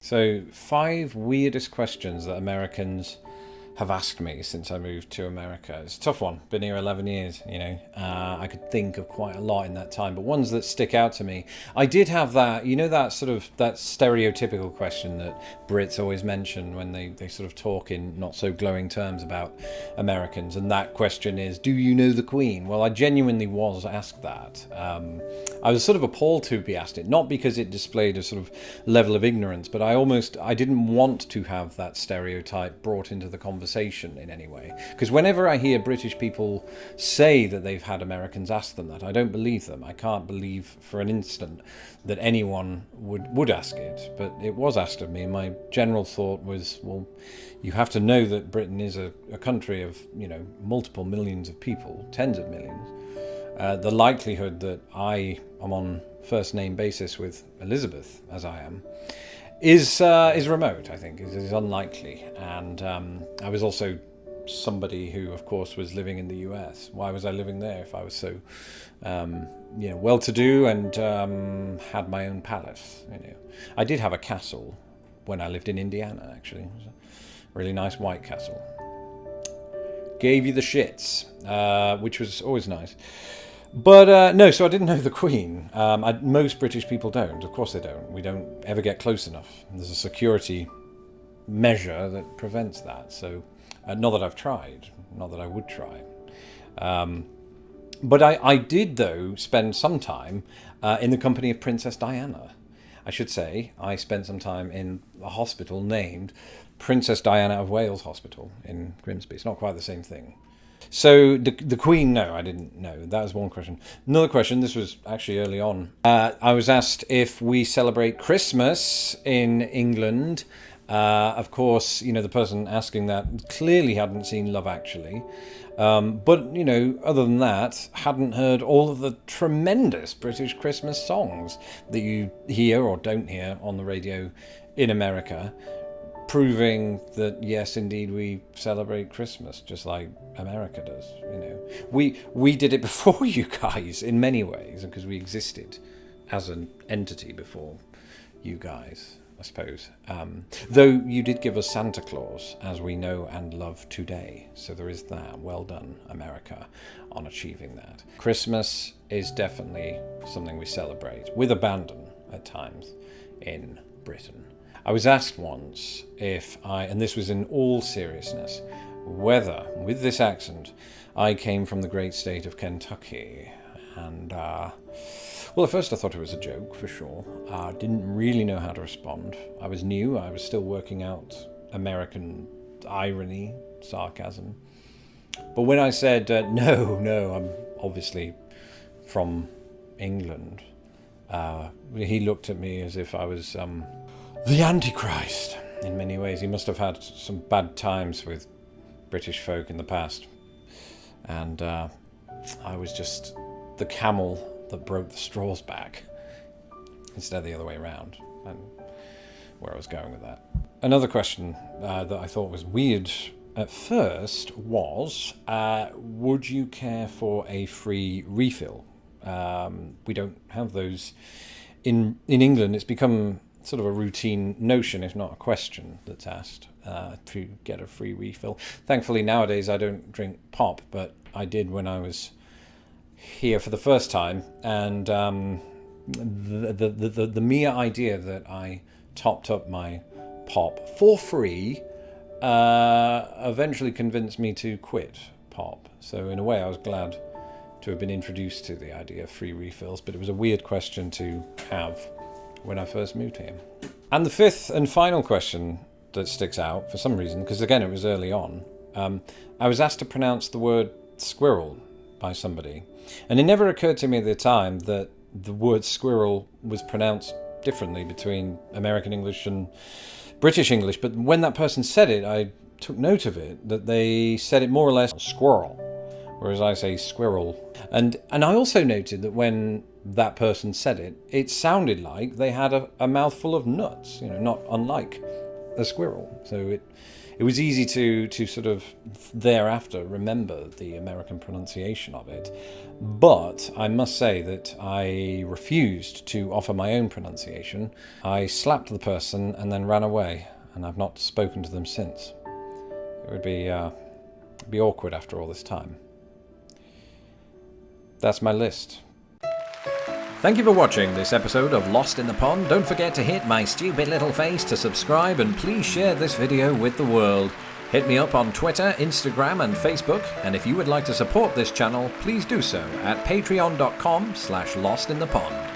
So, 5 weirdest questions that Americans have asked me since I moved to America. It's a tough one. Been here 11 years, you know. I could think of quite a lot in that time, but ones that stick out to me. I did have that, you know, that sort of that stereotypical question that Brits always mention when they sort of talk in not so glowing terms about Americans. And that question is, do you know the Queen? Well, I genuinely was asked that. I was sort of appalled to be asked it, not because it displayed a sort of level of ignorance, but I didn't want to have that stereotype brought into the conversation in any way. Because whenever I hear British people say that they've had Americans ask them that, I don't believe them. I can't believe for an instant that anyone would ask it. But it was asked of me, and my general thought was, well, you have to know that Britain is a country of, you know, multiple millions of people, tens of millions. The likelihood that I am on first name basis with Elizabeth, as I am, is remote, I think, is unlikely. And I was also somebody who, of course, was living in the US. Why was I living there if I was so, well-to-do and had my own palace? You know, I did have a castle when I lived in Indiana, actually. It was a really nice white castle. Gave you the shits, which was always nice. But no, so I didn't know the Queen. Most British people don't. Of course they don't. We don't ever get close enough. There's a security measure that prevents that. So, not that I've tried. Not that I would try. But I did, though, spend some time in the company of Princess Diana. I should say, I spent some time in a hospital named Princess Diana of Wales Hospital in Grimsby. It's not quite the same thing. So the Queen, no, I didn't know. That was one question. Another question, this was actually early on. I was asked if we celebrate Christmas in England. Of course, you know, the person asking that clearly hadn't seen Love Actually. But, you know, other than that, hadn't heard all of the tremendous British Christmas songs that you hear or don't hear on the radio in America, proving that, yes, indeed, we celebrate Christmas just like America does. You know, we did it before you guys in many ways, because we existed as an entity before you guys, I suppose. Though you did give us Santa Claus, as we know and love today. So there is that. Well done, America, on achieving that. Christmas is definitely something we celebrate with abandon at times in Britain. I was asked once if and this was in all seriousness, whether, with this accent, I came from the great state of Kentucky. And, well, at first I thought it was a joke, for sure. Didn't really know how to respond. I was new. I was still working out American irony, sarcasm. But when I said, no, I'm obviously from England, he looked at me as if I was the Antichrist. In many ways, he must have had some bad times with British folk in the past. And I was just the camel that broke the straw's back, instead of the other way around, and where I was going with that. Another question that I thought was weird at first was, would you care for a free refill? We don't have those in England. It's become sort of a routine notion, if not a question, that's asked to get a free refill. Thankfully, nowadays I don't drink pop, but I did when I was here for the first time, and the mere idea that I topped up my pop for free eventually convinced me to quit pop. So in a way, I was glad to have been introduced to the idea of free refills, but it was a weird question to have when I first moved here. And the fifth and final question that sticks out for some reason, because again it was early on, I was asked to pronounce the word squirrel by somebody, and it never occurred to me at the time that the word squirrel was pronounced differently between American English and British English. But when that person said it, I took note of it, that they said it more or less squirrel, whereas I say squirrel. And I also noted that when that person said it, it sounded like they had a mouthful of nuts, you know, not unlike a squirrel. So it was easy to sort of thereafter remember the American pronunciation of it. But I must say that I refused to offer my own pronunciation. I slapped the person and then ran away, and I've not spoken to them since. It would be awkward after all this time. That's my list. Thank you for watching this episode of Lost in the Pond. Don't forget to hit my stupid little face to subscribe, and please share this video with the world. Hit me up on Twitter, Instagram and Facebook, and if you would like to support this channel, please do so at patreon.com/lostinthepond.